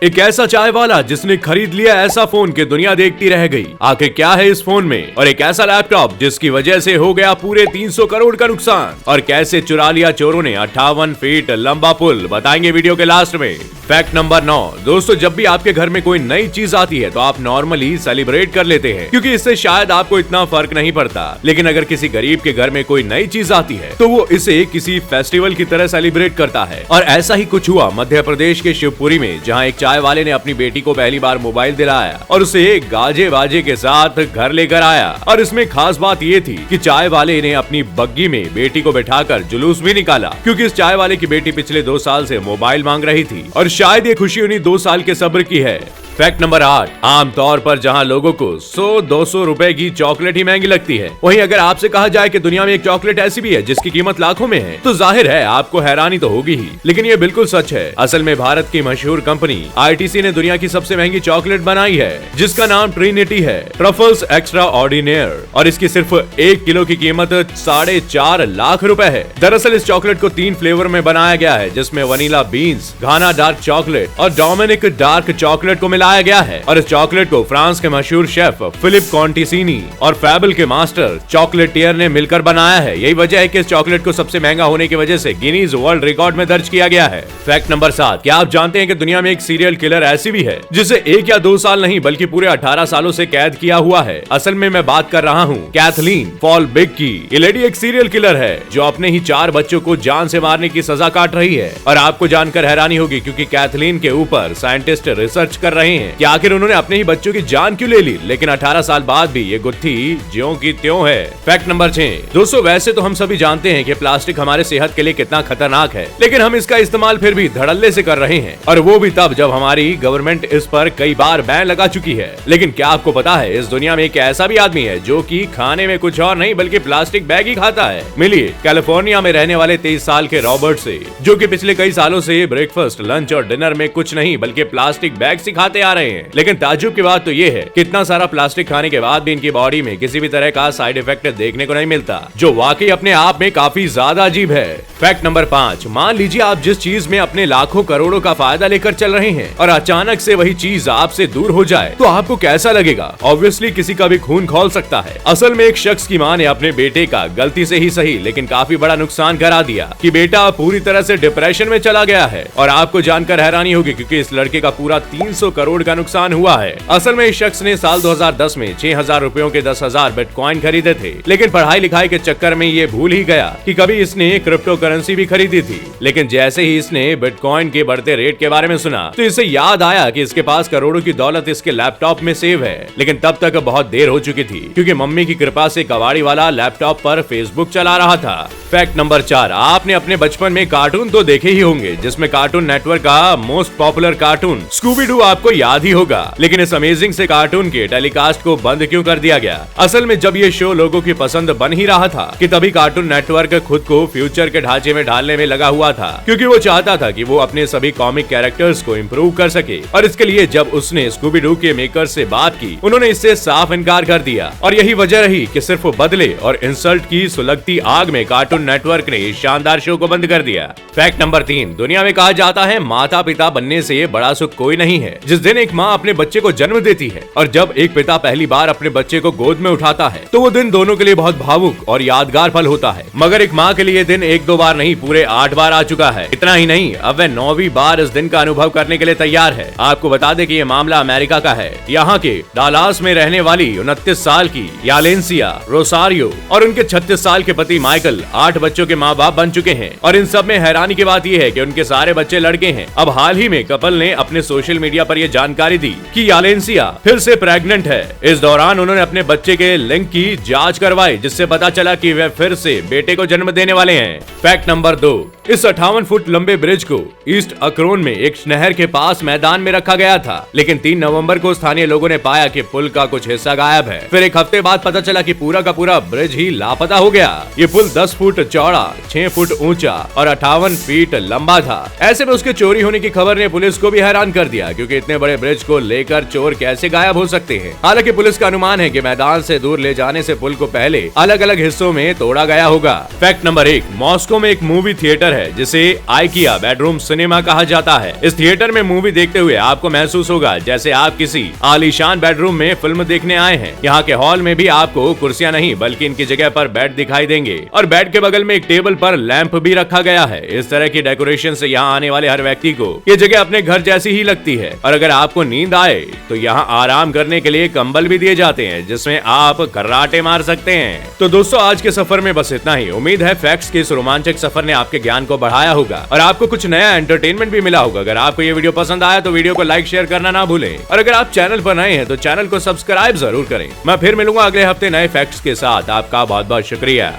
एक ऐसा चाय वाला जिसने खरीद लिया ऐसा फोन कि दुनिया देखती रह गई। आखिर क्या है इस फोन में? और एक ऐसा लैपटॉप जिसकी वजह से हो गया पूरे 300 करोड़ का नुकसान। और कैसे चुरा लिया चोरों ने 58 फीट लंबा पुल, बताएंगे वीडियो के लास्ट में। Fact number 9। दोस्तों, जब भी आपके घर में कोई नई चीज आती है तो आप नॉर्मली सेलिब्रेट कर लेते हैं, क्योंकि इससे शायद आपको इतना फर्क नहीं पड़ता। लेकिन अगर किसी गरीब के घर में कोई नई चीज आती है तो वो इसे किसी फेस्टिवल की तरह सेलिब्रेट करता है। और ऐसा ही कुछ हुआ मध्य प्रदेश के शिवपुरी में, जहाँ एक चाय वाले ने अपनी बेटी को पहली बार मोबाइल दिलाया और उसे गाजे बाजे के साथ घर लेकर आया। और इसमें खास बात ये थी कि चाय वाले ने अपनी बग्गी में बेटी को बैठाकर जुलूस भी निकाला, क्योंकि इस चाय वाले की बेटी पिछले 2 साल से मोबाइल मांग रही थी और शायद ये खुशी उन्हीं 2 साल के सब्र की है। Fact number 8। आमतौर पर जहां लोगों को 100-200 रुपए की चॉकलेट ही महंगी लगती है, वहीं अगर आपसे कहा जाए कि दुनिया में एक चॉकलेट ऐसी भी है जिसकी कीमत लाखों में है, तो जाहिर है आपको हैरानी तो होगी ही। लेकिन ये बिल्कुल सच है। असल में भारत की मशहूर कंपनी ITC ने दुनिया की सबसे महंगी चॉकलेट बनाई है, जिसका नाम ट्रिनिटी है, ट्रफल्स एक्स्ट्रा ऑर्डिनेयर। और इसकी सिर्फ 1 किलो की कीमत 4.5 लाख रुपए है। दरअसल इस चॉकलेट को 3 फ्लेवर में बनाया गया है, जिसमें वनीला बीन्स, घाना डार्क चॉकलेट और डोमिनिक डार्क चॉकलेट को मिलाया गया है। और इस चॉकलेट को फ्रांस के मशहूर शेफ फिलिप कॉन्टिसिनी और फैबल के मास्टर चॉकलेटियर ने मिलकर बनाया है। यही वजह है कि इस चॉकलेट को सबसे महंगा होने की वजह से गिनीज वर्ल्ड रिकॉर्ड में दर्ज किया गया है। Fact number 7। क्या आप जानते हैं कि दुनिया में एक सीरियल किलर ऐसी भी है जिसे 1 या 2 साल नहीं बल्कि पूरे 18 सालों से कैद किया हुआ है? असल में मैं बात कर रहा हूँ कैथलीन फॉलबिग की। ये लेडी एक सीरियल किलर है जो अपने ही 4 बच्चों को जान से मारने की सजा काट रही है। और आपको जानकर हैरानी होगी, क्योंकि कैथलीन के ऊपर साइंटिस्ट रिसर्च कर रहे हैं कि आखिर उन्होंने अपने ही बच्चों की जान क्यों ले ली। लेकिन 18 साल बाद भी ये गुत्थी ज्यों की त्यों है। Fact number 6। दोस्तों, वैसे तो हम सभी जानते हैं कि प्लास्टिक हमारे सेहत के लिए कितना खतरनाक है, लेकिन हम इसका इस्तेमाल फिर भी धड़ल्ले से कर रहे हैं, और वो भी तब जब हमारी गवर्नमेंट इस पर कई बार बैन लगा चुकी है। लेकिन क्या आपको पता है इस दुनिया में एक ऐसा भी आदमी है जो कि खाने में कुछ और नहीं बल्कि प्लास्टिक बैग ही खाता है? मिलिए कैलिफोर्निया में रहने वाले 23 साल के रॉबर्ट से, जो कि पिछले कई सालों से ब्रेकफास्ट, लंच और डिनर में कुछ नहीं बल्कि प्लास्टिक बैग से खाते आ रहे हैं। लेकिन ताज्जुब की बात तो ये है कि इतना सारा प्लास्टिक खाने के बाद भी इनकी बॉडी में किसी भी तरह का साइड इफेक्ट देखने को नहीं मिलता, जो वाकई अपने आप में काफी ज्यादा अजीब है। Fact number 5। मान लीजिए आप जिस चीज में अपने लाखों करोड़ों का फायदा लेकर चल रहे हैं और अचानक से वही चीज आपसे दूर हो जाए, तो आपको कैसा लगेगा? ऑब्वियसली किसी का भी खून खौल सकता है। असल में एक शख्स की मां ने अपने बेटे का गलती से ही सही लेकिन काफी बड़ा नुकसान करा दिया कि बेटा पूरी तरह से डिप्रेशन में चला गया है। और आपको जानकर हैरानी होगी, क्योंकि इस लड़के का पूरा 300 करोड़ का नुकसान हुआ है। असल में इस शख्स ने साल 2010 में 6,000 रुपयों के 10,000 बिटकॉइन खरीदे थे, लेकिन पढ़ाई लिखाई के चक्कर में ये भूल ही गया कि कभी इसने क्रिप्टो करेंसी भी खरीदी थी। लेकिन जैसे ही इसने बिटकॉइन के बढ़ते रेट के बारे में सुना तो इसे याद आया कि इसके पास करोड़ों की दौलत इसके लैपटॉप में सेव है। लेकिन तब तक बहुत देर हो चुकी थी, क्योंकि मम्मी की कृपा से कबाड़ी वाला लैपटॉप पर फेसबुक चला रहा था। Fact number 4। आपने अपने बचपन में कार्टून तो देखे ही होंगे, जिसमें कार्टून नेटवर्क का most popular cartoon Scooby Doo आपको याद ही होगा। लेकिन इस अमेजिंग से कार्टून के टेलीकास्ट को बंद क्यों कर दिया गया? असल में जब ये शो लोगों की पसंद बन ही रहा था कि तभी कार्टून नेटवर्क खुद को फ्यूचर के ढांचे में ढालने में लगा हुआ था, क्योंकि वो चाहता था कि वो अपने सभी कॉमिक कैरेक्टर्स को इम्प्रूव कर सके। और इसके लिए जब उसने स्कूबी डू के मेकर से बात की, उन्होंने इससे साफ इनकार कर दिया। और यही वजह रही कि सिर्फ बदले और इंसल्ट की सुलगती आग में कार्टून नेटवर्क ने इस शानदार शो को बंद कर दिया। Fact number 3। दुनिया में कहा जाता है माता पिता बनने से बड़ा सुख कोई नहीं है। जिस दिन एक माँ अपने बच्चे को जन्म देती है और जब एक पिता पहली बार अपने बच्चे को गोद में उठाता है, तो वो दिन दोनों के लिए बहुत भावुक और यादगार पल होता है। मगर एक माँ के लिए दिन 1-2 बार नहीं, पूरे 8 बार आ चुका है। इतना ही नहीं, अब वह 9वीं बार इस दिन का अनुभव करने के लिए तैयार है। आपको बता दें कि ये मामला अमेरिका का है। यहाँ के डालास में रहने वाली 29 साल की यालेंसिया रोसारियो और उनके 36 साल के पति माइकल 8 बच्चों के माँ बाप बन चुके हैं। और इन सब में हैरानी की बात यह है कि उनके सारे बच्चे लड़के हैं। अब हाल ही में कपल ने अपने सोशल मीडिया पर यह जानकारी दी कि यालेंसिया फिर से प्रेग्नेंट है। इस दौरान उन्होंने अपने बच्चे के लिंग की जांच करवाई, जिससे पता चला कि वे फिर से बेटे को जन्म देने वाले हैं। Fact number 2। इस 58 फुट लंबे ब्रिज को ईस्ट अक्रोन में एक नहर के पास मैदान में रखा गया था, लेकिन 3 नवंबर को स्थानीय लोगों ने पाया कि पुल का कुछ हिस्सा गायब है। फिर एक हफ्ते बाद पता चला कि पूरा का पूरा ब्रिज ही लापता हो गया। ये पुल 10 फुट चौड़ा, 6 फुट ऊंचा और 58 फीट लंबा था। ऐसे में उसके चोरी होने की खबर ने पुलिस को भी हैरान कर दिया, क्योंकि इतने बड़े ब्रिज को लेकर चोर कैसे गायब हो सकते हैं। हालांकि पुलिस का अनुमान है कि मैदान से दूर ले जाने से पुल को पहले अलग अलग हिस्सों में तोड़ा गया होगा। Fact number 1। मॉस्को में एक मूवी थिएटर है जिसे आइकिया बेडरूम सिनेमा कहा जाता है। इस थिएटर में मूवी देखते हुए आपको महसूस होगा जैसे आप किसी आलीशान बेडरूम में फिल्म देखने आए हैं। यहाँ के हॉल में भी आपको कुर्सियां नहीं बल्कि इनकी जगह पर बेड दिखाई देंगे और बेड के बगल में एक टेबल पर लैंप भी रखा गया है। इस तरह की डेकोरेशन से यहाँ आने वाले हर व्यक्ति को ये जगह अपने घर जैसी ही लगती है। और अगर आपको नींद आए तो यहाँ आराम करने के लिए कंबल भी दिए जाते हैं जिसमें आप खर्राटे मार सकते हैं। तो दोस्तों आज के सफर में बस इतना ही। उम्मीद है फैक्ट्स के इस रोमांचक सफर ने आपके ज्ञान को बढ़ाया होगा और आपको कुछ नया एंटरटेनमेंट भी मिला होगा। अगर आपको ये वीडियो पसंद आया तो वीडियो को लाइक शेयर करना ना भूलें और अगर आप चैनल पर नए हैं तो चैनल को सब्सक्राइब जरूर करें। मैं फिर मिलूंगा अगले हफ्ते नए फैक्ट्स के साथ। आपका बहुत बहुत शुक्रिया।